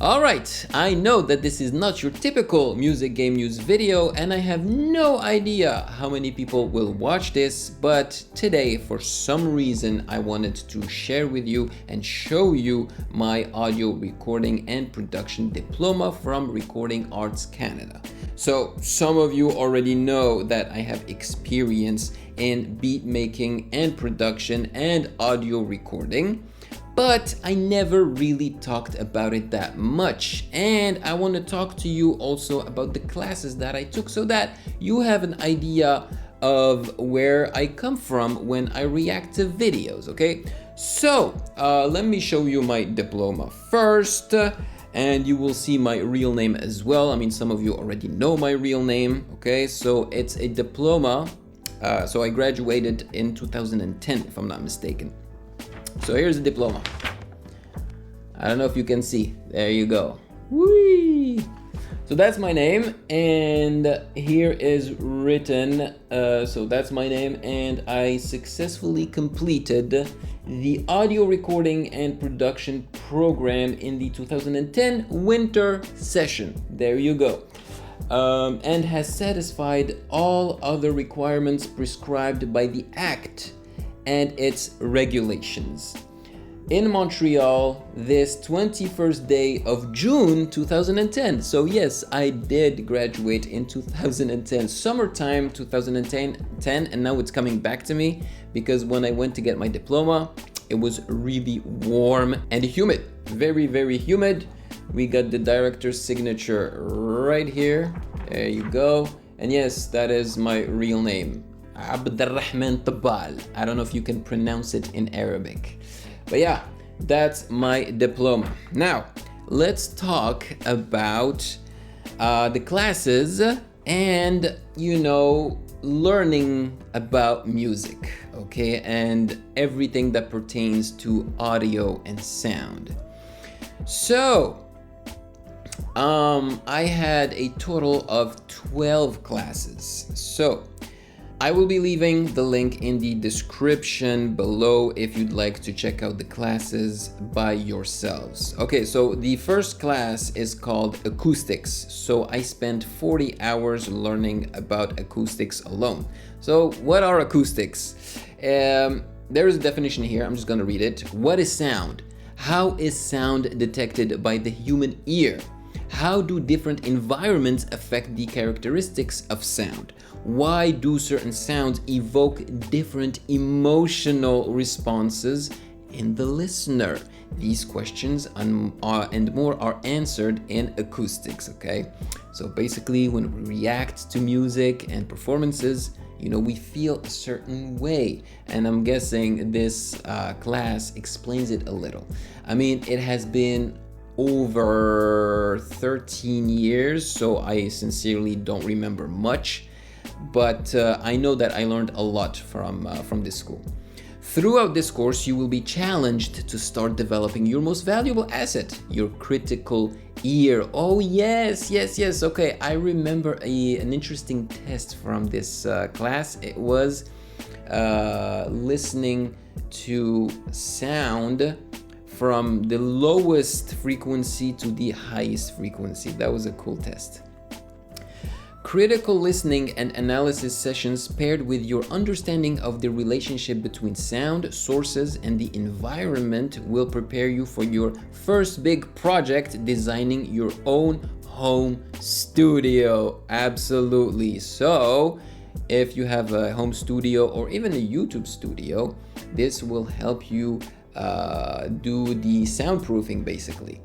All right, I know that this is not your typical music game news video, and I have no idea how many people will watch this, but today, for some reason, I wanted to share with you and show you my audio recording and production diploma from Recording Arts Canada. So some of you already know that I have experience in beat making and production and audio recording, but I never really talked about it that much. And I want to talk to you also about the classes that I took so that you have an idea of where I come from when I react to videos, okay? So let me show you my diploma first, and you will see my real name as well. I mean, some of you already know my real name, okay? So it's a diploma. So I graduated in 2010, if I'm not mistaken. So here's the diploma. I don't know if you can see. There you go. Whee! So that's my name, and here is written, so that's my name, and I successfully completed the audio recording and production program in the 2010 winter session. There you go. And has satisfied all other requirements prescribed by the Act and its regulations. In Montreal, this 21st day of June 2010. So yes, I did graduate in 2010, summertime 2010, and now it's coming back to me because when I went to get my diploma, it was really warm and humid, very, very humid. We got the director's signature right here. There you go. And yes, that is my real name. Abdelrahman Tabal. I don't know if you can pronounce it in Arabic. But yeah, that's my diploma. Now, let's talk about the classes and, learning about music, okay? And everything that pertains to audio and sound. So, I had a total of 12 classes. So, I will be leaving the link in the description below if you'd like to check out the classes by yourselves. Okay, so the first class is called Acoustics. So I spent 40 hours learning about acoustics alone. So what are acoustics? There is a definition here. I'm just gonna read it. What is sound? How is sound detected by the human ear? How do different environments affect the characteristics of sound? Why do certain sounds evoke different emotional responses in the listener? These questions and more are answered in acoustics, okay? So basically, when we react to music and performances, we feel a certain way. And I'm guessing this class explains it a little. I mean, it has been over 13 years, so I sincerely don't remember much, but I know that I learned a lot from this school. Throughout this course, you will be challenged to start developing your most valuable asset, your critical ear. Oh yes. Okay, I remember an interesting test from this class. It was listening to sound from the lowest frequency to the highest frequency. That was a cool test. Critical listening and analysis sessions paired with your understanding of the relationship between sound sources and the environment will prepare you for your first big project, designing your own home studio. Absolutely. So if you have a home studio or even a YouTube studio, this will help you do the soundproofing basically.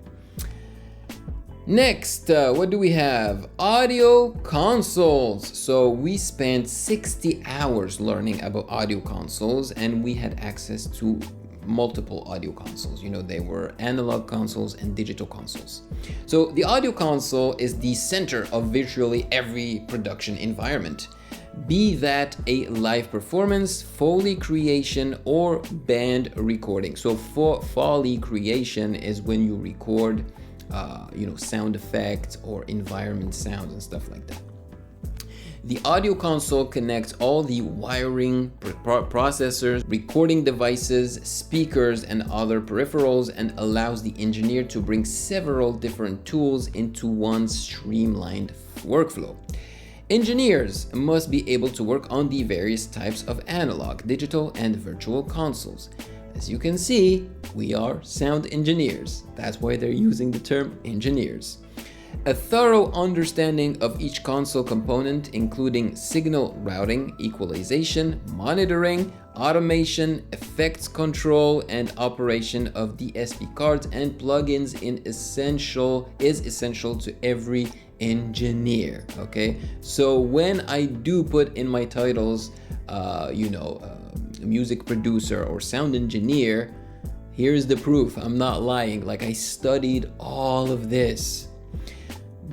Next, what do we have? Audio consoles. So we spent 60 hours learning about audio consoles, and we had access to multiple audio consoles. They were analog consoles and digital consoles. So the audio console is the center of virtually every production environment. Be that a live performance, Foley creation, or band recording. So for Foley creation is when you record, sound effects or environment sounds and stuff like that. The audio console connects all the wiring, processors, recording devices, speakers, and other peripherals, and allows the engineer to bring several different tools into one streamlined workflow. Engineers must be able to work on the various types of analog, digital, and virtual consoles. As you can see, we are sound engineers. That's why they're using the term engineers. A thorough understanding of each console component, including signal routing, equalization, monitoring, automation, effects control, and operation of DSP cards and plugins is essential to every engineer. Okay, so when I do put in my titles, music producer or sound engineer, here's the proof. I'm not lying. Like, I studied all of this.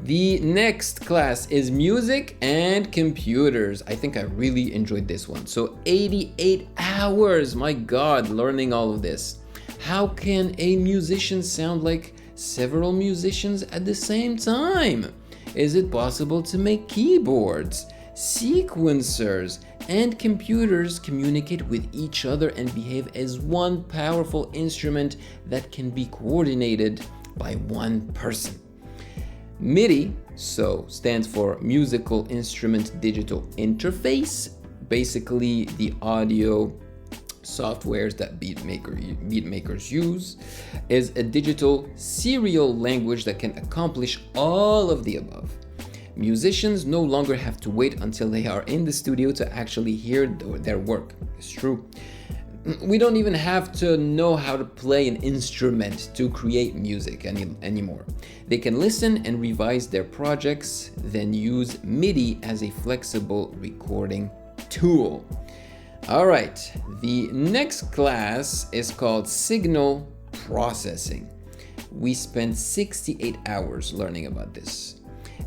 The next class is music and computers. I think I really enjoyed this one. So 88 hours, my God, learning all of this. How can a musician sound like several musicians at the same time? Is it possible to make keyboards, sequencers, and computers communicate with each other and behave as one powerful instrument that can be coordinated by one person? MIDI, so stands for Musical Instrument Digital Interface, basically the audio softwares that beat makers use, is a digital serial language that can accomplish all of the above. Musicians no longer have to wait until they are in the studio to actually hear their work. It's true. We don't even have to know how to play an instrument to create music anymore. They can listen and revise their projects, then use MIDI as a flexible recording tool. All right, the next class is called Signal Processing. We spent 68 hours learning about this.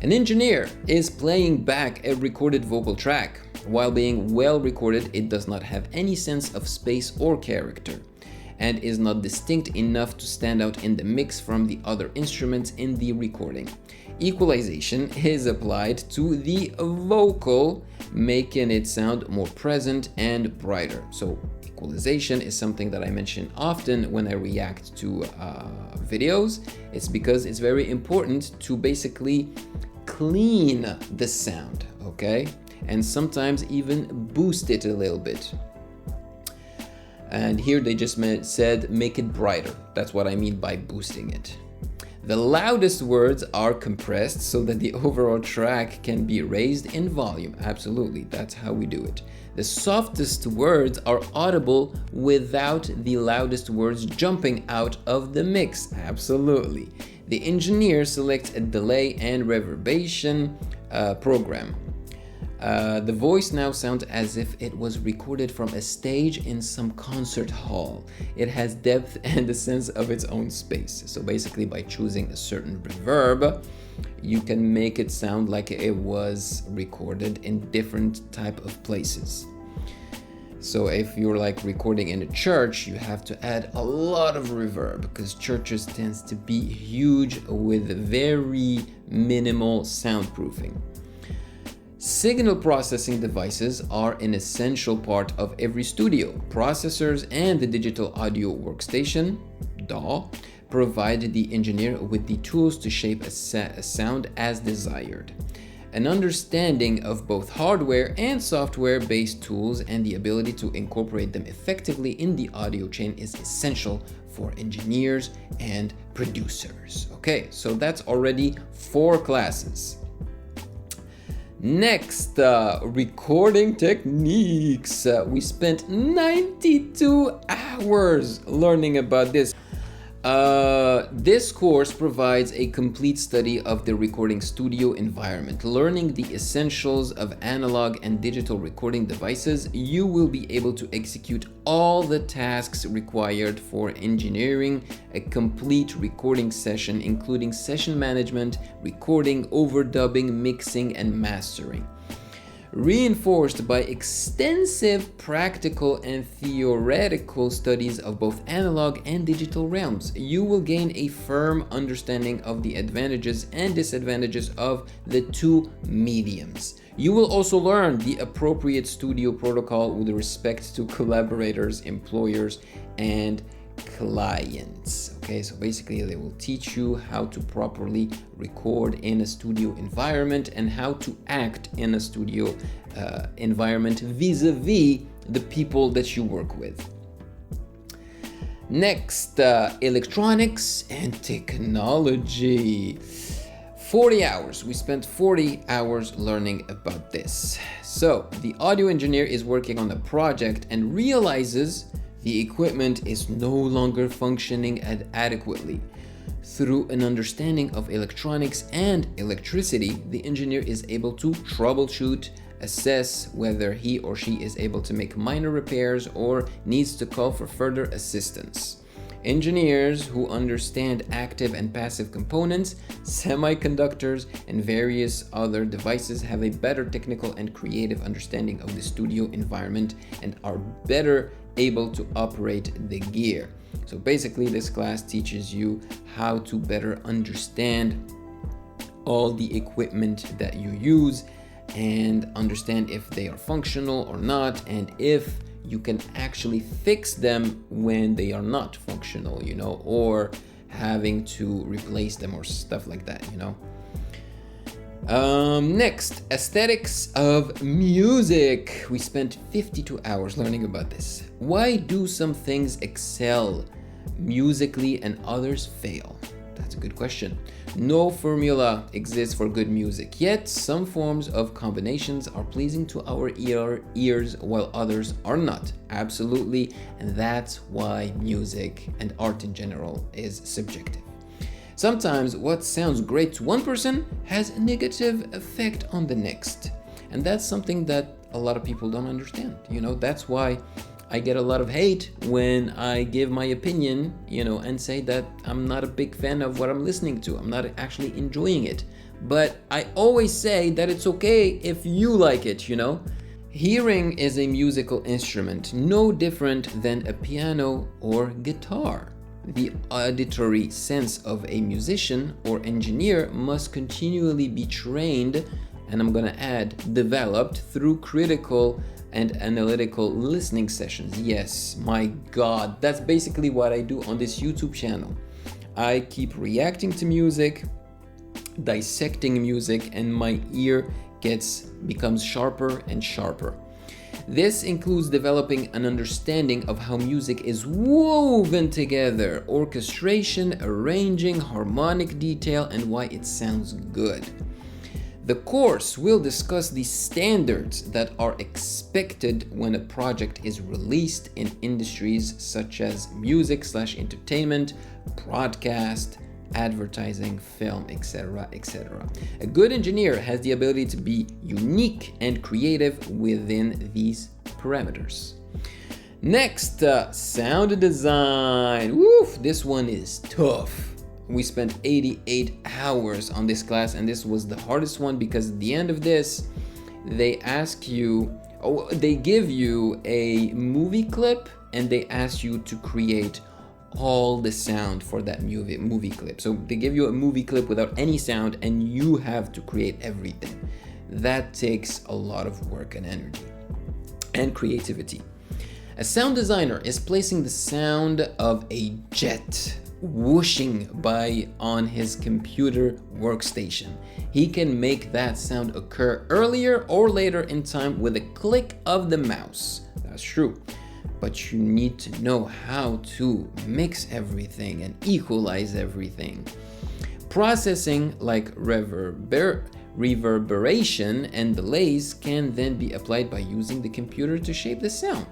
An engineer is playing back a recorded vocal track. While being well recorded, it does not have any sense of space or character, and is not distinct enough to stand out in the mix from the other instruments in the recording. Equalization is applied to the vocal, making it sound more present and brighter. So equalization is something that I mention often when I react to videos. It's because it's very important to basically clean the sound, okay? And sometimes even boost it a little bit. And here they just said make it brighter. That's what I mean by boosting it. The loudest words are compressed so that the overall track can be raised in volume. Absolutely, that's how we do it. The softest words are audible without the loudest words jumping out of the mix. Absolutely. The engineer selects a delay and reverberation program. The voice now sounds as if it was recorded from a stage in some concert hall. It has depth and a sense of its own space. So basically, by choosing a certain reverb, you can make it sound like it was recorded in different type of places. So if you're like recording in a church, you have to add a lot of reverb because churches tends to be huge with very minimal soundproofing. Signal processing devices are an essential part of every studio. Processors and the digital audio workstation, DAW, provide the engineer with the tools to shape a sound as desired. An understanding of both hardware and software-based tools and the ability to incorporate them effectively in the audio chain is essential for engineers and producers. Okay, so that's already 4 classes. Next, recording techniques. We spent 92 hours learning about this. This course provides a complete study of the recording studio environment. Learning the essentials of analog and digital recording devices, you will be able to execute all the tasks required for engineering a complete recording session, including session management, recording, overdubbing, mixing, and mastering. Reinforced by extensive practical and theoretical studies of both analog and digital realms, you will gain a firm understanding of the advantages and disadvantages of the two mediums. You will also learn the appropriate studio protocol with respect to collaborators, employers, and clients. Okay, so basically they will teach you how to properly record in a studio environment and how to act in a studio environment vis-a-vis the people that you work with. Next, electronics and technology. 40 hours. We spent 40 hours learning about this. So the audio engineer is working on a project and realizes the equipment is no longer functioning adequately. Through an understanding of electronics and electricity, the engineer is able to troubleshoot, assess whether he or she is able to make minor repairs or needs to call for further assistance. Engineers who understand active and passive components, semiconductors, and various other devices have a better technical and creative understanding of the studio environment and are better able to operate the gear. So basically, this class teaches you how to better understand all the equipment that you use and understand if they are functional or not, and if you can actually fix them when they are not functional, or having to replace them or stuff like that, Next, aesthetics of music. We spent 52 hours learning about this. Why do some things excel musically and others fail? That's a good question. No formula exists for good music, yet some forms of combinations are pleasing to our ears while others are not. Absolutely, and that's why music and art in general is subjective. Sometimes what sounds great to one person has a negative effect on the next. And that's something that a lot of people don't understand. That's why I get a lot of hate when I give my opinion, and say that I'm not a big fan of what I'm listening to. I'm not actually enjoying it. But I always say that it's okay if you like it, Hearing is a musical instrument, no different than a piano or guitar. The auditory sense of a musician or engineer must continually be trained, and I'm gonna add developed, through critical and analytical listening sessions. Yes, my God, that's basically what I do on this YouTube channel. I keep reacting to music, dissecting music, and my ear becomes sharper and sharper. This includes developing an understanding of how music is woven together, orchestration, arranging, harmonic detail, and why it sounds good. The course will discuss the standards that are expected when a project is released in industries such as music/entertainment, broadcast, advertising, film, etc., etc. A good engineer has the ability to be unique and creative within these parameters. Next, sound design. Woof, this one is tough. We spent 88 hours on this class, and this was the hardest one because at the end of this, they give you a movie clip and they ask you to create all the sound for that movie clip. So they give you a movie clip without any sound and you have to create everything. That takes a lot of work and energy and creativity. A sound designer is placing the sound of a jet whooshing by on his computer workstation. He can make that sound occur earlier or later in time with a click of the mouse. That's true. But you need to know how to mix everything and equalize everything. Processing like reverberation and delays can then be applied by using the computer to shape the sound.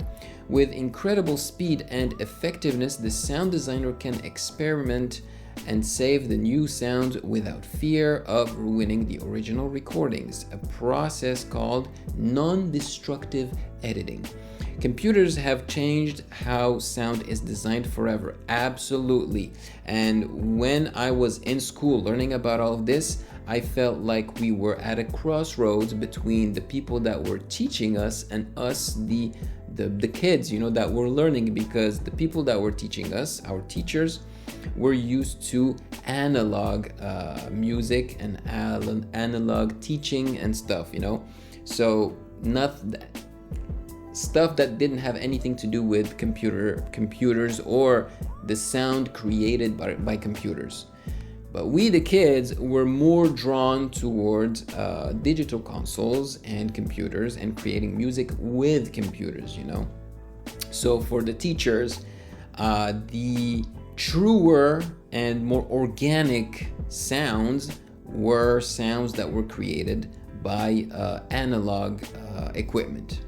With incredible speed and effectiveness, the sound designer can experiment and save the new sound without fear of ruining the original recordings, a process called non-destructive editing. Computers have changed how sound is designed forever. Absolutely. And when I was in school learning about all of this, I felt like we were at a crossroads between the people that were teaching us and us, the kids, that were learning, because the people that were teaching us, our teachers, were used to analog music and analog teaching and stuff, so stuff that didn't have anything to do with computers or the sound created by computers. But we, the kids, were more drawn towards digital consoles and computers and creating music with computers, So for the teachers, the truer and more organic sounds were sounds that were created by analog equipment.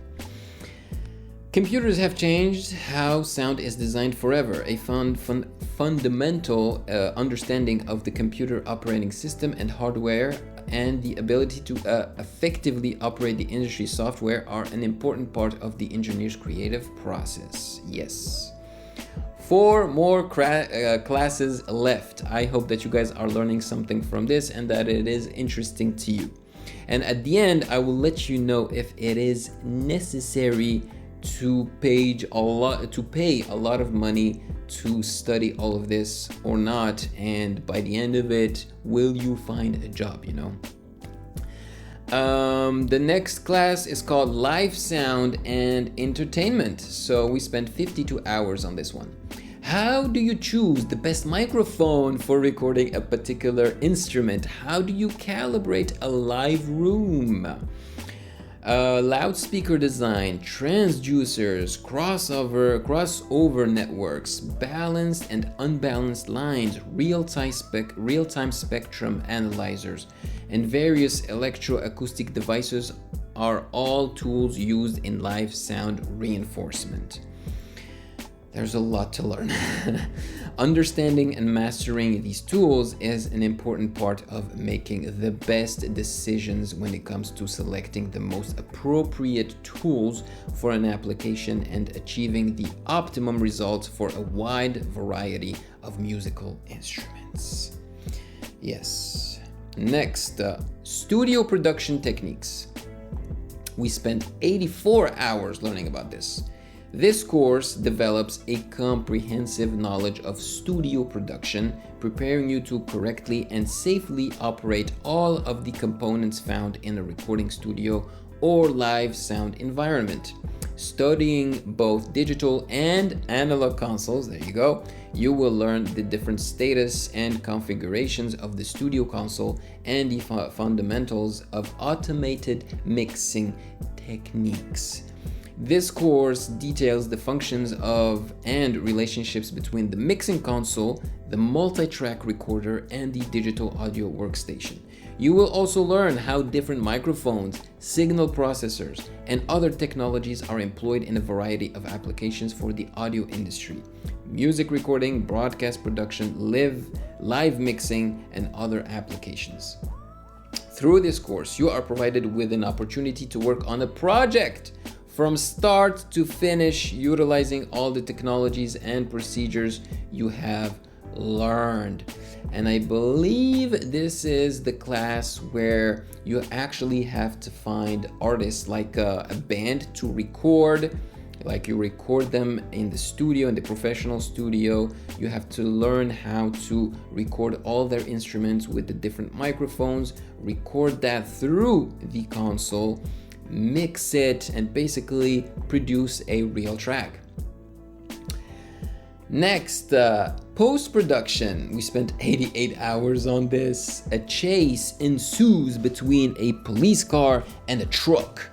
Computers have changed how sound is designed forever. A fundamental understanding of the computer operating system and hardware and the ability to effectively operate the industry software are an important part of the engineer's creative process. Yes. 4 more classes left. I hope that you guys are learning something from this and that it is interesting to you. And at the end, I will let you know if it is necessary to pay a lot of money to study all of this or not, and by the end of it, will you find a job, The next class is called Live Sound and Entertainment. So we spent 52 hours on this one. How do you choose the best microphone for recording a particular instrument? How do you calibrate a live room? Loudspeaker design, transducers, crossover networks, balanced and unbalanced lines, real-time spectrum analyzers, and various electroacoustic devices are all tools used in live sound reinforcement. There's a lot to learn. Understanding and mastering these tools is an important part of making the best decisions when it comes to selecting the most appropriate tools for an application and achieving the optimum results for a wide variety of musical instruments. Yes. Next, studio production techniques. We spent 84 hours learning about this. This course develops a comprehensive knowledge of studio production, preparing you to correctly and safely operate all of the components found in a recording studio or live sound environment. Studying both digital and analog consoles, there you go, you will learn the different status and configurations of the studio console and the fundamentals of automated mixing techniques. This course details the functions of and relationships between the mixing console, the multi-track recorder, and the digital audio workstation. You will also learn how different microphones, signal processors, and other technologies are employed in a variety of applications for the audio industry: music recording, broadcast production, live mixing, and other applications. Through this course, you are provided with an opportunity to work on a project from start to finish, utilizing all the technologies and procedures you have learned. And I believe this is the class where you actually have to find artists, like a band, to record. Like you record them in the studio, in the professional studio. You have to learn how to record all their instruments with the different microphones, record that through the console, mix it, and basically produce a real track. Next, post-production. We spent 88 hours on this. A chase ensues between a police car and a truck.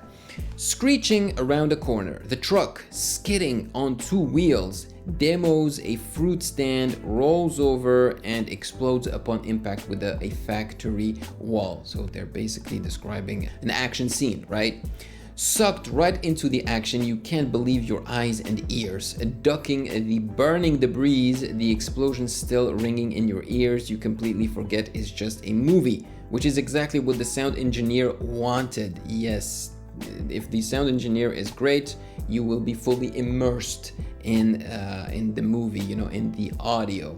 Screeching around a corner, the truck, skidding on 2 wheels, demos a fruit stand, rolls over, and explodes upon impact with a factory wall. So they're basically describing an action scene, right? Sucked right into the action, you can't believe your eyes and ears. Ducking the burning debris, the explosion still ringing in your ears, you completely forget it's just a movie, which is exactly what the sound engineer wanted. Yes, if the sound engineer is great, you will be fully immersed in the movie, in the audio.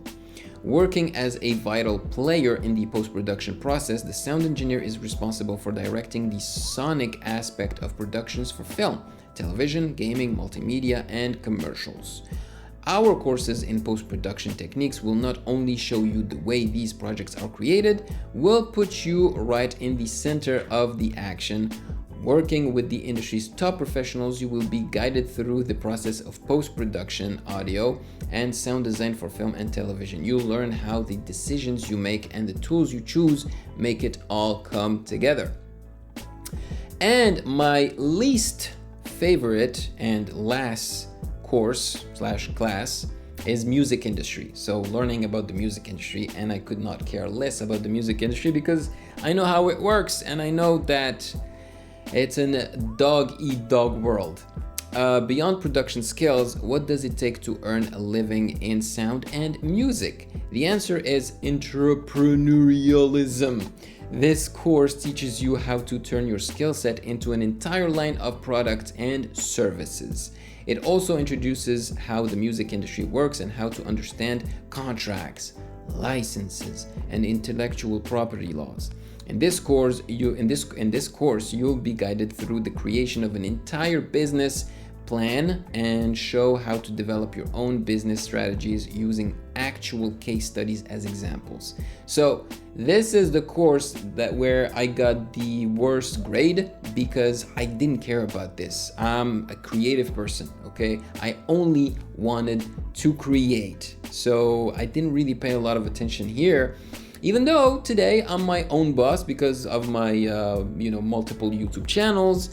Working as a vital player in the post-production process, the sound engineer is responsible for directing the sonic aspect of productions for film, television, gaming, multimedia, and commercials. Our courses in post-production techniques will not only show you the way these projects are created, will put you right in the center of the action. Working with the industry's top professionals, you will be guided through the process of post-production, audio, and sound design for film and television. You'll learn how the decisions you make and the tools you choose make it all come together. And my least favorite and last course/class is music industry. So learning about the music industry, and I could not care less about the music industry because I know how it works and I know that it's a dog-eat-dog world. Beyond production skills, what does it take to earn a living in sound and music? The answer is entrepreneurialism. This course teaches you how to turn your skill set into an entire line of products and services. It also introduces how the music industry works and how to understand contracts, licenses, and intellectual property laws. In this course, you'll be guided through the creation of an entire business plan and show how to develop your own business strategies using actual case studies as examples. So this is the course where I got the worst grade because I didn't care about this. I'm a creative person, okay? I only wanted to create. So I didn't really pay a lot of attention here. Even though today I'm my own boss because of my multiple YouTube channels.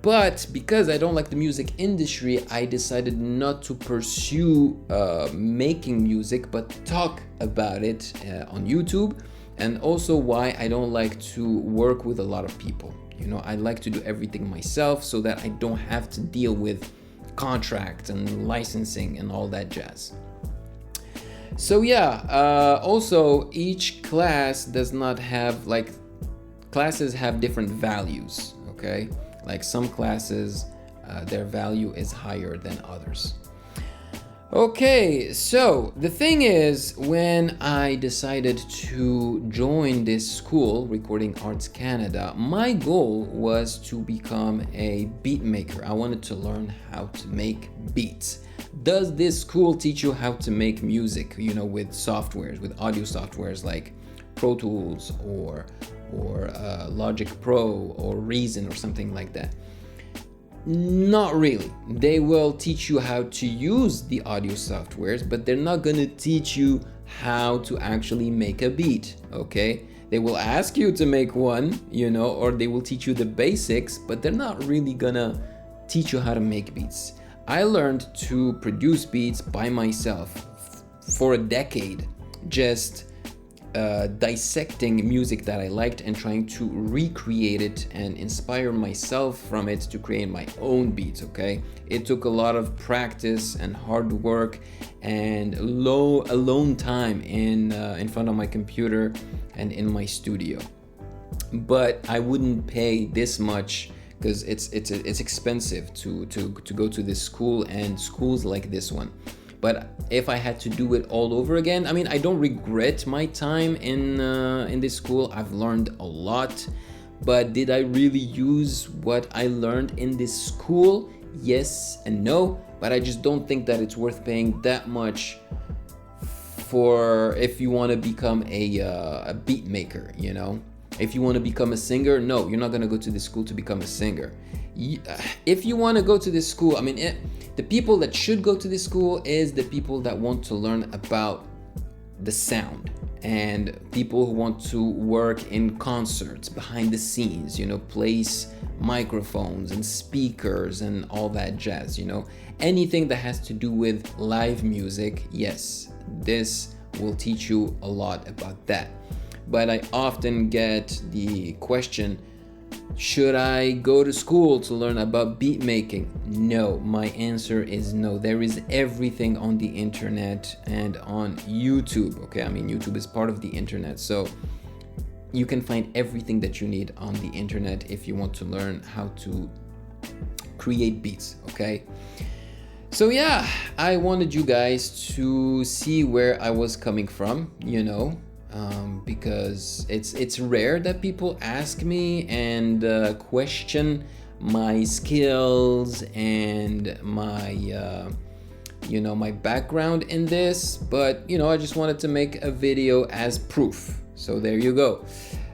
But because I don't like the music industry, I decided not to pursue making music, but talk about it on YouTube. And also why I don't like to work with a lot of people. I like to do everything myself so that I don't have to deal with contracts and licensing and all that jazz. So yeah, also each class does not have, classes have different values, okay? Like some classes, their value is higher than others. Okay, so the thing is, when I decided to join this school, Recording Arts Canada, my goal was to become a beat maker. I wanted to learn how to make beats. Does this school teach you how to make music, with softwares, with audio softwares like Pro Tools or Logic Pro or Reason or something like that? Not really. They will teach you how to use the audio softwares, but they're not gonna teach you how to actually make a beat, okay? They will ask you to make one, or they will teach you the basics, but they're not really gonna teach you how to make beats. I learned to produce beats by myself for a decade, just dissecting music that I liked and trying to recreate it and inspire myself from it to create my own beats, okay? It took a lot of practice and hard work and alone time in front of my computer and in my studio. But I wouldn't pay this much because it's expensive to go to this school and schools like this one. But if I had to do it all over again, I don't regret my time in this school. I've learned a lot, but did I really use what I learned in this school? Yes and no, but I just don't think that it's worth paying that much for if you want to become a beat maker, If you want to become a singer, no, you're not going to go to this school to become a singer. If you want to go to this school, the people that should go to this school is the people that want to learn about the sound and people who want to work in concerts, behind the scenes, place microphones and speakers and all that jazz, Anything that has to do with live music, yes, this will teach you a lot about that. But I often get the question, should I go to school to learn about beat making? No, my answer is no. There is everything on the internet and on YouTube, okay? YouTube is part of the internet, so you can find everything that you need on the internet if you want to learn how to create beats, okay? So yeah, I wanted you guys to see where I was coming from, you know, because it's rare that people ask me and question my skills and my you know, my background in this, but you know, I just wanted to make a video as proof. So there you go.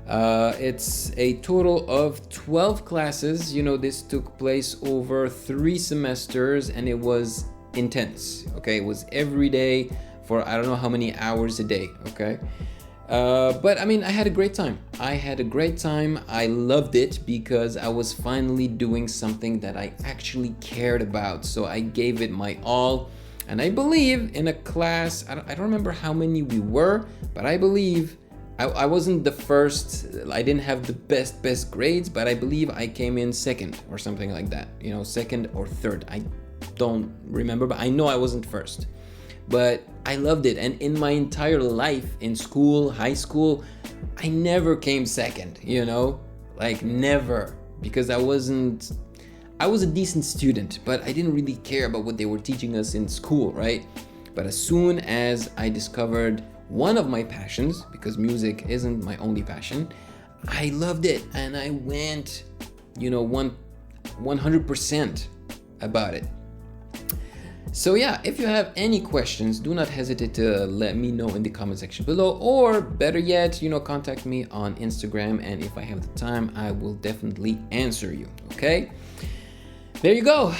It's a total of 12 classes. You know, this took place over 3 semesters and it was intense. Okay, it was every day for I don't know how many hours a day. Okay. But I mean, I had a great time. I loved it because I was finally doing something that I actually cared about. So I gave it my all. And I believe in a class, I don't remember how many we were, but I believe I wasn't the first. I didn't have the best grades, but I believe I came in second or something like that. You know, second or third. I don't remember, but I know I wasn't first. But I loved it, and in my entire life in school, high school, I never came second, you know, like never, because I was a decent student, but I didn't really care about what they were teaching us in school, right? But as soon as I discovered one of my passions, because music isn't my only passion, I loved it, and I went, you know, 100% about it. So yeah, if you have any questions, do not hesitate to let me know in the comment section below, or better yet, you know, contact me on Instagram, and if I have the time, I will definitely answer you, okay? There you go.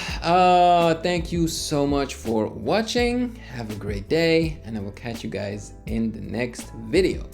Thank you so much for watching. Have a great day, and I will catch you guys in the next video.